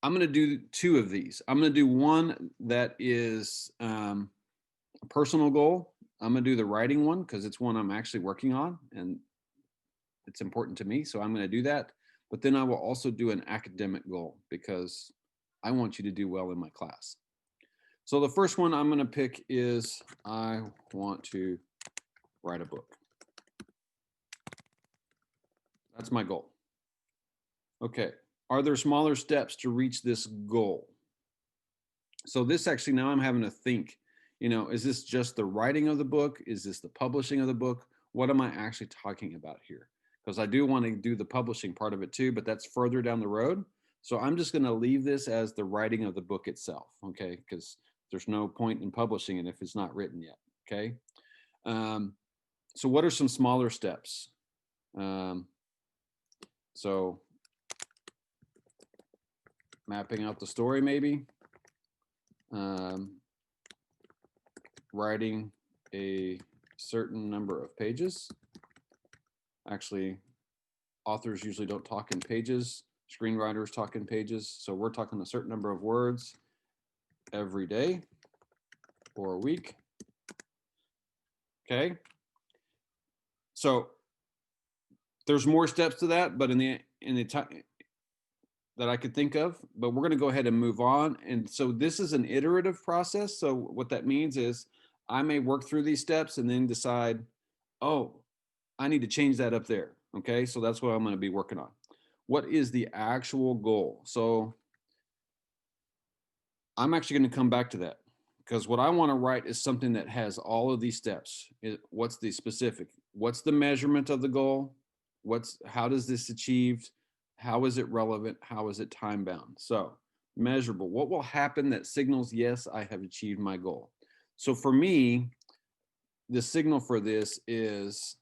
I'm going to do two of these. I'm going to do one that is a personal goal. I'm going to do the writing one because it's one I'm actually working on and it's important to me. So I'm going to do that. But then I will also do an academic goal because I want you to do well in my class. So the first one I'm going to pick is I want to write a book. That's my goal. Okay. Are there smaller steps to reach this goal? So this actually, now I'm having to think, is this just the writing of the book? Is this the publishing of the book? What am I actually talking about here? Because I do want to do the publishing part of it too, but that's further down the road. So I'm just going to leave this as the writing of the book itself, okay? Because there's no point in publishing it if it's not written yet, okay? So what are some smaller steps? So mapping out the story maybe. Writing a certain number of pages. Actually, authors usually don't talk in pages. Screenwriters talk in pages. So we're talking a certain number of words every day or a week. Okay. So there's more steps to that, but in the time that I could think of, but we're going to go ahead and move on. And so this is an iterative process. So what that means is I may work through these steps and then decide, oh, I need to change that up there. Okay, so that's what I'm going to be working on. What is the actual goal? So I'm actually going to come back to that because what I want to write is something that has all of these steps. What's the specific? What's the measurement of the goal? How does this achieved? How is it relevant? How is it time bound? So measurable. What will happen that signals, yes, I have achieved my goal? So for me, the signal for this is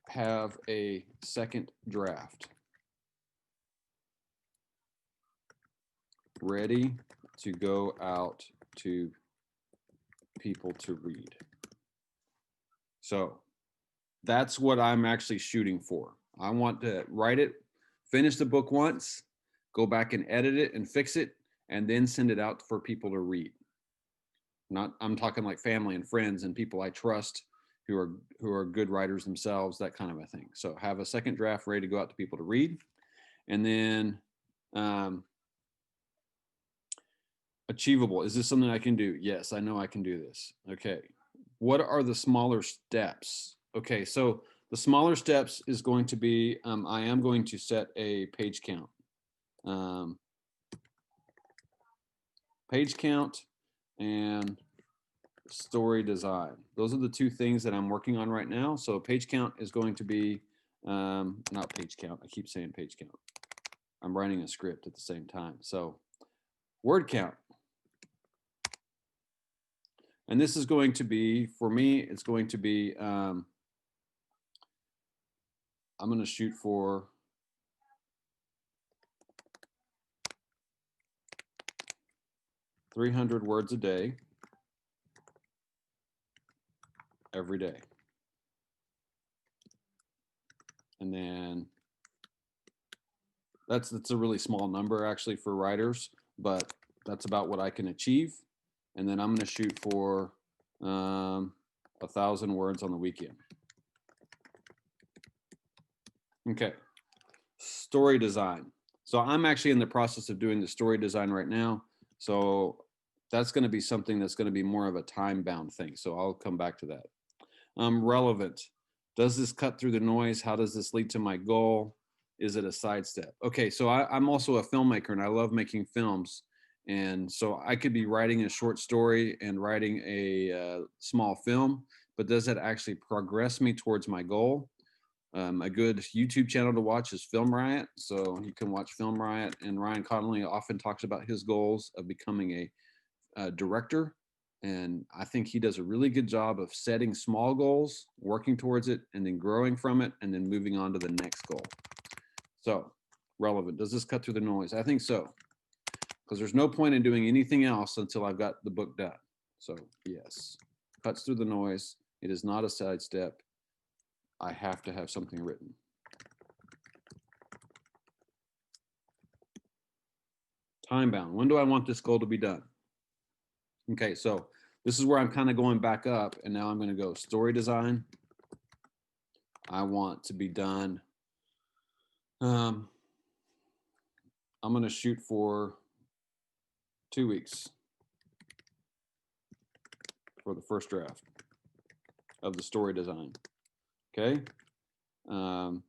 have a second draft ready to go out to people to read. So that's what I'm actually shooting for. I want to write it, finish the book once, go back and edit it and fix it, and then send it out for people to read. I'm talking like family and friends and people I trust who are good writers themselves, that kind of a thing. So have a second draft ready to go out to people to read. And then achievable. Is this something I can do? Yes, I know I can do this. Okay. What are the smaller steps? Okay, so the smaller steps is going to be, I am going to set a page count. Page count and story design. Those are the two things that I'm working on right now. So page count is going to be, not page count. I keep saying page count. I'm writing a script at the same time. So word count. And this is going to be, for me, it's going to be, I'm going to shoot for 300 words a day, every day. And then that's a really small number actually for writers, but that's about what I can achieve. And then I'm going to shoot for 1,000 words on the weekend. Okay. Story design. So I'm actually in the process of doing the story design right now. So that's going to be something that's going to be more of a time bound thing. So I'll come back to that. Relevant. Does this cut through the noise? How does this lead to my goal? Is it a sidestep? Okay, so I'm also a filmmaker and I love making films. And so I could be writing a short story and writing a small film, but does that actually progress me towards my goal? A good YouTube channel to watch is Film Riot. So you can watch Film Riot, and Ryan Connolly often talks about his goals of becoming a director. And I think he does a really good job of setting small goals, working towards it, and then growing from it, and then moving on to the next goal. So relevant. Does this cut through the noise? I think so. Because there's no point in doing anything else until I've got the book done. So yes, cuts through the noise. It is not a sidestep. I have to have something written. Time bound. When do I want this goal to be done? Okay, so this is where I'm kind of going back up, and now I'm going to go story design. I want to be done. I'm going to shoot for 2 weeks for the first draft of the story design. Okay. 2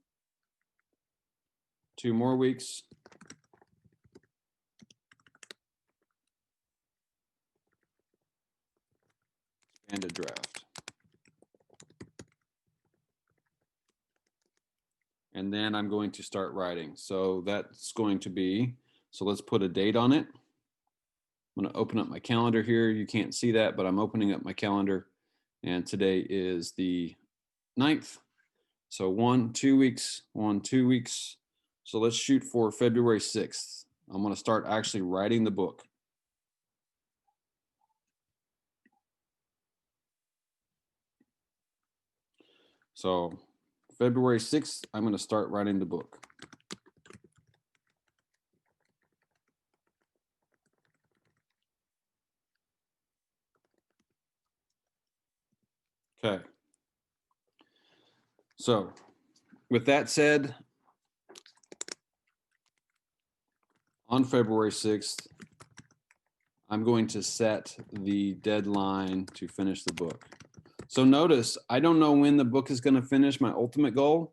more weeks. And a draft. And then I'm going to start writing. So that's going to be, so let's put a date on it. I'm going to open up my calendar here. You can't see that, but I'm opening up my calendar. And today is the 9th. So 2 weeks, 2 weeks. So let's shoot for February 6th. I'm going to start actually writing the book. So February 6th, I'm going to start writing the book. Okay. So with that said, on February 6th, I'm going to set the deadline to finish the book. So notice, I don't know when the book is going to finish my ultimate goal.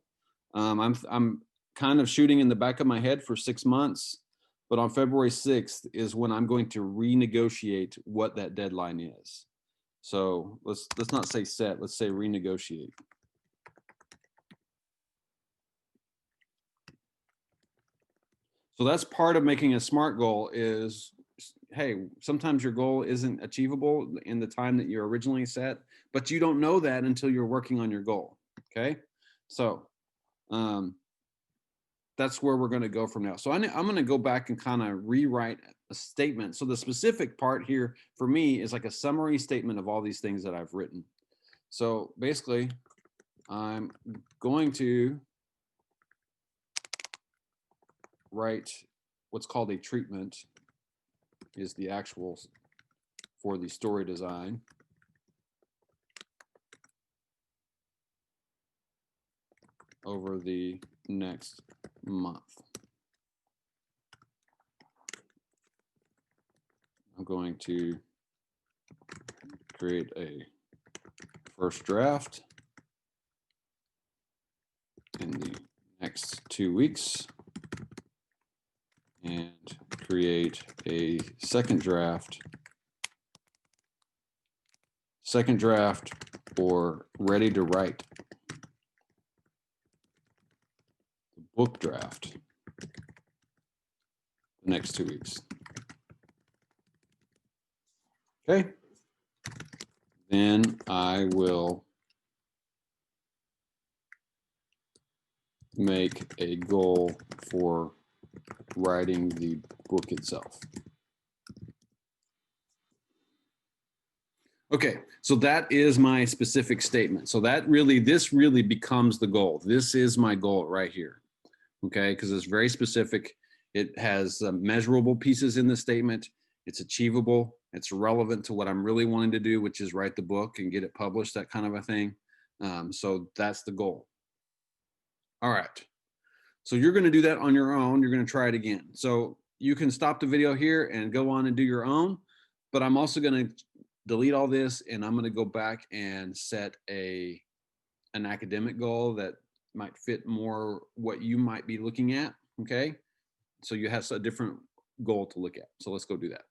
I'm kind of shooting in the back of my head for 6 months, but on February 6th is when I'm going to renegotiate what that deadline is. So let's not say set, let's say renegotiate. So that's part of making a SMART goal is, hey, sometimes your goal isn't achievable in the time that you originally set, but you don't know that until you're working on your goal. Okay. So that's where we're going to go from now. So I'm going to go back and kind of rewrite a statement. So the specific part here for me is like a summary statement of all these things that I've written. So basically, I'm going to write what's called a treatment, is the actual for the story design. Over the next month. I'm going to create a first draft in the next 2 weeks and create a second draft or ready to write the book draft the next 2 weeks. Okay. Then I will make a goal for writing the book itself. Okay, so that is my specific statement. So this really becomes the goal. This is my goal right here. Okay, because it's very specific. It has measurable pieces in the statement. It's achievable. It's relevant to what I'm really wanting to do, which is write the book and get it published, that kind of a thing. So that's the goal. All right. So you're going to do that on your own. You're going to try it again. So you can stop the video here and go on and do your own, but I'm also going to delete all this and I'm going to go back and set an academic goal that might fit more what you might be looking at. Okay. So you have a different goal to look at. So let's go do that.